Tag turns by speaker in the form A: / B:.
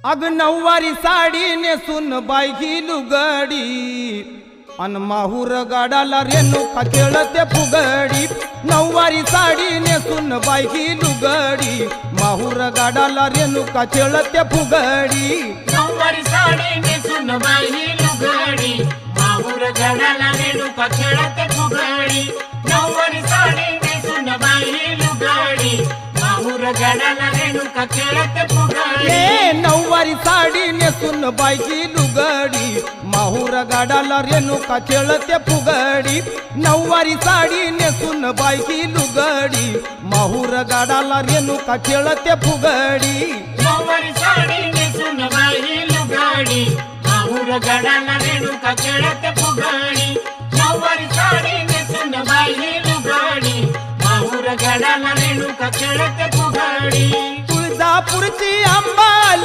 A: अग नऊवारी साडी नेसून बाई ही लुगडी अन माहूर गाडाला रेणुका खेळते फुगडी। नऊवारी साडी नेसून बाई ही लुगडी माहूर गाडाला रेणुका खेळते फुगडी।
B: नऊवारी साडी नेसून बाई ही लुगडी माहूर गाडाला रेणुका खेळते फुगडी। नऊवारी साडी नेसून बाई ही लुगडी माहूर गाडाला रेणुका खेळते फुगडी।
A: नऊवारी साडी नेसून बाई ही लुगडी माहूर गाडाला रेणुका खेळते फुगडी। नऊवारी साडी नेसून बाई ही लुगडी माहूर गाडाला रेणुका खेळते फुगडी।
B: नऊवारी साडी नेसून बाई ही लुगडी माहूर गाडाला रेणुका खेळते फुगडी। नऊवारी साडी नेसून बाई ही लुगडी माहूर गाडाला रेणुका खेळते फुगडी।
A: तुळजापूरची अंबाली